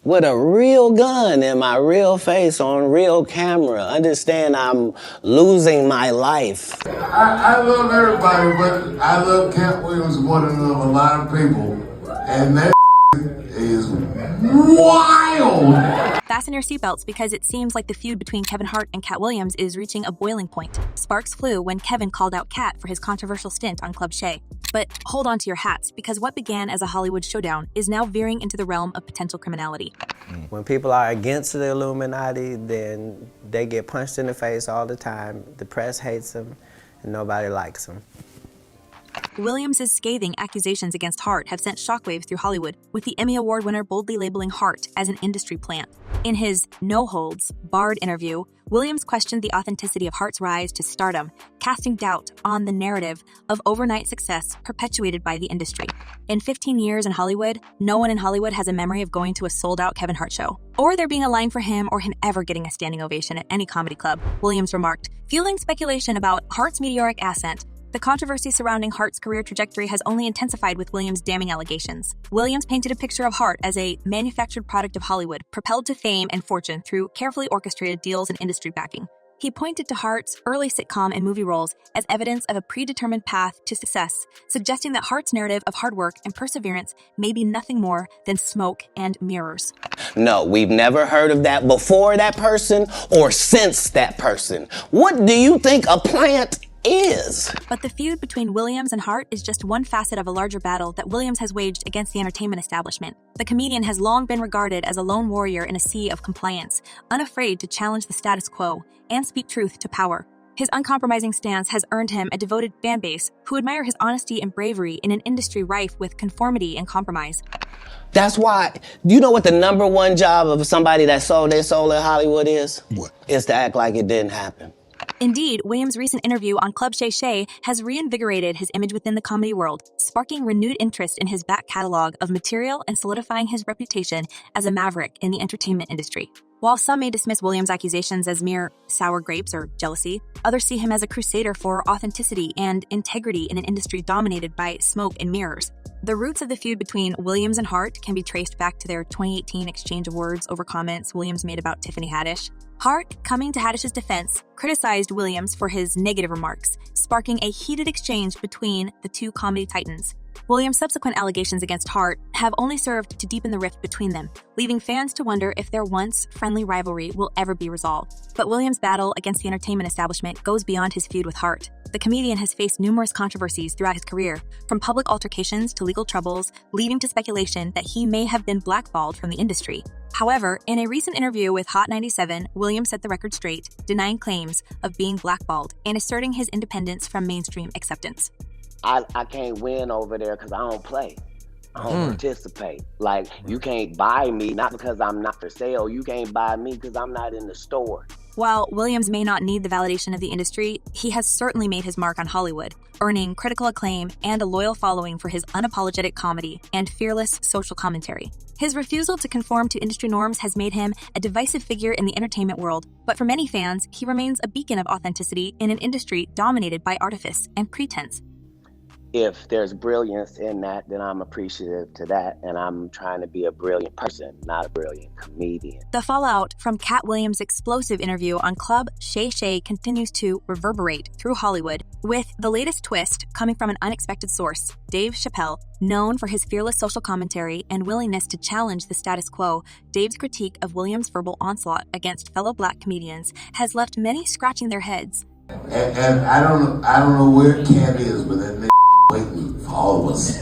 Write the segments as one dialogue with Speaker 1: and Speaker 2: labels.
Speaker 1: with a real gun in my real face on real camera. Understand I'm losing my life.
Speaker 2: I love everybody, but I love Katt Williams more than a lot of people. And that is wild.
Speaker 3: Fasten your seatbelts because it seems like the feud between Kevin Hart and Katt Williams is reaching a boiling point. Sparks flew when Kevin called out Katt for his controversial stint on Club Shay. But hold on to your hats, because what began as a Hollywood showdown is now veering into the realm of potential criminality.
Speaker 1: When people are against the Illuminati, then they get punched in the face all the time. The press hates them, and nobody likes them.
Speaker 3: Williams' scathing accusations against Hart have sent shockwaves through Hollywood, with the Emmy Award winner boldly labeling Hart as an industry plant. In his no-holds, barred interview, Williams questioned the authenticity of Hart's rise to stardom, casting doubt on the narrative of overnight success perpetuated by the industry. In 15 years in Hollywood, no one in Hollywood has a memory of going to a sold-out Kevin Hart show, or there being a line for him or him ever getting a standing ovation at any comedy club, Williams remarked, fueling speculation about Hart's meteoric ascent. The controversy surrounding Hart's career trajectory has only intensified with Williams' damning allegations. Williams painted a picture of Hart as a manufactured product of Hollywood, propelled to fame and fortune through carefully orchestrated deals and industry backing. He pointed to Hart's early sitcom and movie roles as evidence of a predetermined path to success, suggesting that Hart's narrative of hard work and perseverance may be nothing more than smoke and mirrors.
Speaker 1: No, we've never heard of that before that person or since that person. What do you think a plant is?
Speaker 3: But the feud between Williams and Hart is just one facet of a larger battle that Williams has waged against the entertainment establishment. The comedian has long been regarded as a lone warrior in a sea of compliance, unafraid to challenge the status quo and speak truth to power. His uncompromising stance has earned him a devoted fan base who admire his honesty and bravery in an industry rife with conformity and compromise.
Speaker 1: That's why, do you know what the #1 job of somebody that sold their soul in Hollywood is?
Speaker 4: What?
Speaker 1: Is to act like it didn't happen.
Speaker 3: Indeed, Williams' recent interview on Club Shay has reinvigorated his image within the comedy world, sparking renewed interest in his back catalog of material and solidifying his reputation as a maverick in the entertainment industry. While some may dismiss Williams' accusations as mere sour grapes or jealousy, others see him as a crusader for authenticity and integrity in an industry dominated by smoke and mirrors. The roots of the feud between Williams and Hart can be traced back to their 2018 exchange of words over comments Williams made about Tiffany Haddish. Hart, coming to Haddish's defense, criticized Williams for his negative remarks, sparking a heated exchange between the two comedy titans. Williams' subsequent allegations against Hart have only served to deepen the rift between them, leaving fans to wonder if their once friendly rivalry will ever be resolved. But Williams' battle against the entertainment establishment goes beyond his feud with Hart. The comedian has faced numerous controversies throughout his career, from public altercations to legal troubles, leading to speculation that he may have been blackballed from the industry. However, in a recent interview with Hot 97, Williams set the record straight, denying claims of being blackballed and asserting his independence from mainstream acceptance.
Speaker 5: I can't win over there because I don't play. I don't participate. Like, you can't buy me, not because I'm not for sale. You can't buy me because I'm not in the store.
Speaker 3: While Williams may not need the validation of the industry, he has certainly made his mark on Hollywood, earning critical acclaim and a loyal following for his unapologetic comedy and fearless social commentary. His refusal to conform to industry norms has made him a divisive figure in the entertainment world, but for many fans, he remains a beacon of authenticity in an industry dominated by artifice and pretense.
Speaker 5: If there's brilliance in that, then I'm appreciative to that, and I'm trying to be a brilliant person, not a brilliant comedian.
Speaker 3: The fallout from Katt Williams' explosive interview on Club Shay continues to reverberate through Hollywood, with the latest twist coming from an unexpected source. Dave Chappelle, known for his fearless social commentary and willingness to challenge the status quo, Dave's critique of Williams' verbal onslaught against fellow black comedians has left many scratching their heads.
Speaker 2: And I don't know where Katt is, but that nigga waiting for all of us.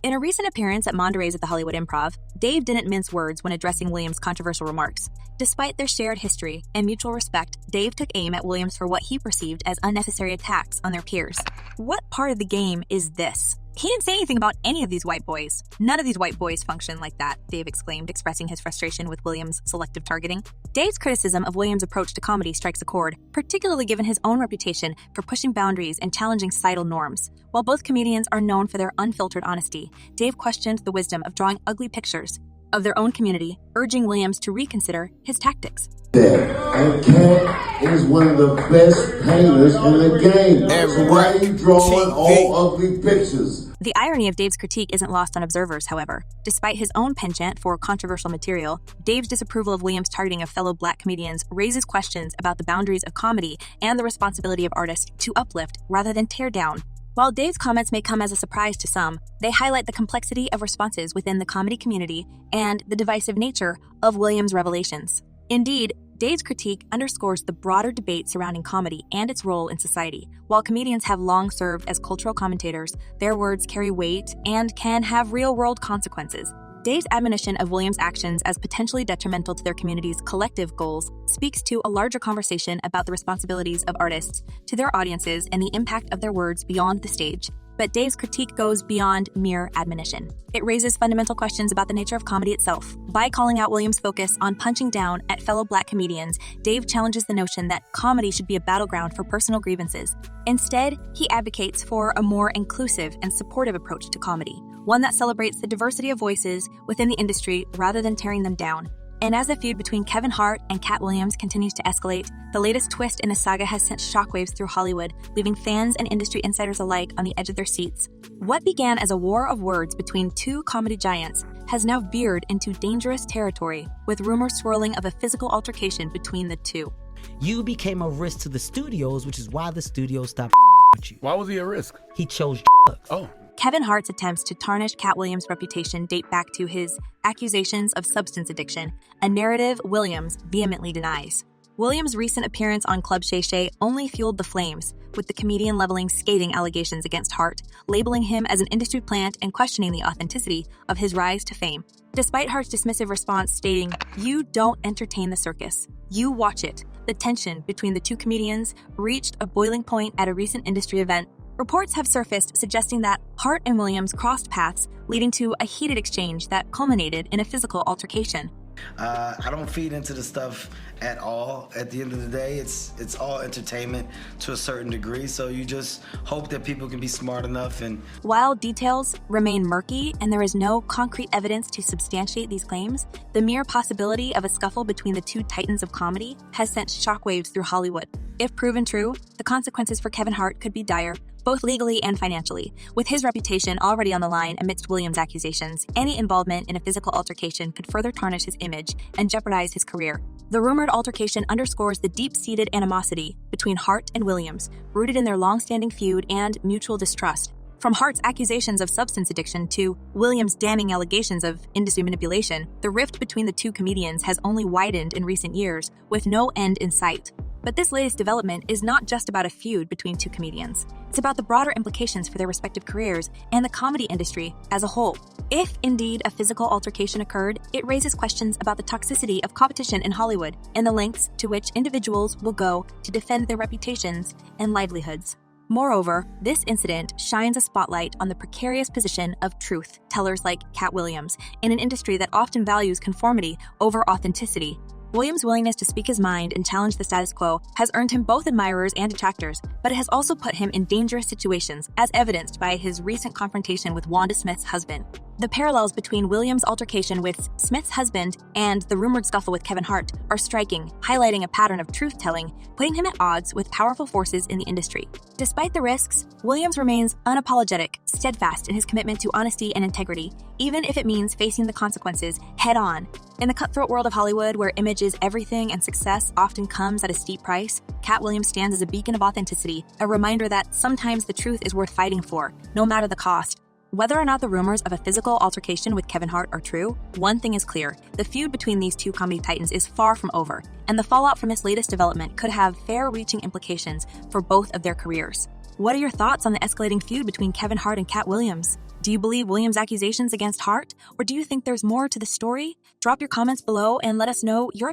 Speaker 3: In a recent appearance at Monterey's at the Hollywood Improv, Dave didn't mince words when addressing Williams' controversial remarks. Despite their shared history and mutual respect, Dave took aim at Williams for what he perceived as unnecessary attacks on their peers. What part of the game is this? He didn't say anything about any of these white boys. None of these white boys function like that, Dave exclaimed, expressing his frustration with Williams' selective targeting. Dave's criticism of Williams' approach to comedy strikes a chord, particularly given his own reputation for pushing boundaries and challenging societal norms. While both comedians are known for their unfiltered honesty, Dave questioned the wisdom of drawing ugly pictures of their own community, urging Williams to reconsider his tactics.
Speaker 2: And Katt is one of the best painters in the game. So why are you drawing all ugly pictures?
Speaker 3: The irony of Dave's critique isn't lost on observers, however. Despite his own penchant for controversial material, Dave's disapproval of Williams' targeting of fellow Black comedians raises questions about the boundaries of comedy and the responsibility of artists to uplift rather than tear down. While Dave's comments may come as a surprise to some, they highlight the complexity of responses within the comedy community and the divisive nature of Williams' revelations. Indeed, Dave's critique underscores the broader debate surrounding comedy and its role in society. While comedians have long served as cultural commentators, their words carry weight and can have real-world consequences. Dave's admonition of Williams' actions as potentially detrimental to their community's collective goals speaks to a larger conversation about the responsibilities of artists to their audiences and the impact of their words beyond the stage. But Dave's critique goes beyond mere admonition. It raises fundamental questions about the nature of comedy itself. By calling out Williams' focus on punching down at fellow Black comedians, Dave challenges the notion that comedy should be a battleground for personal grievances. Instead, he advocates for a more inclusive and supportive approach to comedy, one that celebrates the diversity of voices within the industry rather than tearing them down. And as the feud between Kevin Hart and Katt Williams continues to escalate, the latest twist in the saga has sent shockwaves through Hollywood, leaving fans and industry insiders alike on the edge of their seats. What began as a war of words between two comedy giants has now veered into dangerous territory, with rumors swirling of a physical altercation between the two.
Speaker 4: You became a risk to the studios, which is why the studios stopped with you.
Speaker 6: Why was he a risk?
Speaker 4: He chose drugs.
Speaker 6: Oh.
Speaker 3: Kevin Hart's attempts to tarnish Katt Williams' reputation date back to his accusations of substance addiction, a narrative Williams vehemently denies. Williams' recent appearance on Club Shay only fueled the flames, with the comedian leveling scathing allegations against Hart, labeling him as an industry plant and questioning the authenticity of his rise to fame. Despite Hart's dismissive response stating, "You don't entertain the circus, you watch it," the tension between the two comedians reached a boiling point at a recent industry event. Reports have surfaced suggesting that Hart and Williams crossed paths, leading to a heated exchange that culminated in a physical altercation.
Speaker 7: I don't feed into the stuff at all. At the end of the day, it's all entertainment to a certain degree, so you just hope that people can be smart enough. And
Speaker 3: while details remain murky and there is no concrete evidence to substantiate these claims, the mere possibility of a scuffle between the two titans of comedy has sent shockwaves through Hollywood. If proven true, the consequences for Kevin Hart could be dire, both legally and financially. With his reputation already on the line amidst Williams' accusations, any involvement in a physical altercation could further tarnish his image and jeopardize his career. The rumored altercation underscores the deep-seated animosity between Hart and Williams, rooted in their long-standing feud and mutual distrust. From Hart's accusations of substance addiction to Williams' damning allegations of industry manipulation, the rift between the two comedians has only widened in recent years, with no end in sight. But this latest development is not just about a feud between two comedians. It's about the broader implications for their respective careers and the comedy industry as a whole. If indeed a physical altercation occurred, it raises questions about the toxicity of competition in Hollywood and the lengths to which individuals will go to defend their reputations and livelihoods. Moreover, this incident shines a spotlight on the precarious position of truth tellers like Katt Williams in an industry that often values conformity over authenticity. Williams' willingness to speak his mind and challenge the status quo has earned him both admirers and detractors, but it has also put him in dangerous situations, as evidenced by his recent confrontation with Wanda Smith's husband. The parallels between Williams' altercation with Smith's husband and the rumored scuffle with Kevin Hart are striking, highlighting a pattern of truth-telling, putting him at odds with powerful forces in the industry. Despite the risks, Williams remains unapologetic, steadfast in his commitment to honesty and integrity, even if it means facing the consequences head-on. In the cutthroat world of Hollywood, where image is everything and success often comes at a steep price, Katt Williams stands as a beacon of authenticity, a reminder that sometimes the truth is worth fighting for, no matter the cost. Whether or not the rumors of a physical altercation with Kevin Hart are true, one thing is clear: the feud between these two comedy titans is far from over, and the fallout from this latest development could have far-reaching implications for both of their careers. What are your thoughts on the escalating feud between Kevin Hart and Katt Williams? Do you believe Williams' accusations against Hart, or do you think there's more to the story? Drop your comments below and let us know your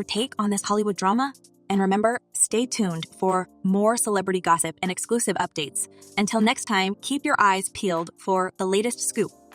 Speaker 3: take on this Hollywood drama. And remember, stay tuned for more celebrity gossip and exclusive updates. Until next time, keep your eyes peeled for the latest scoop.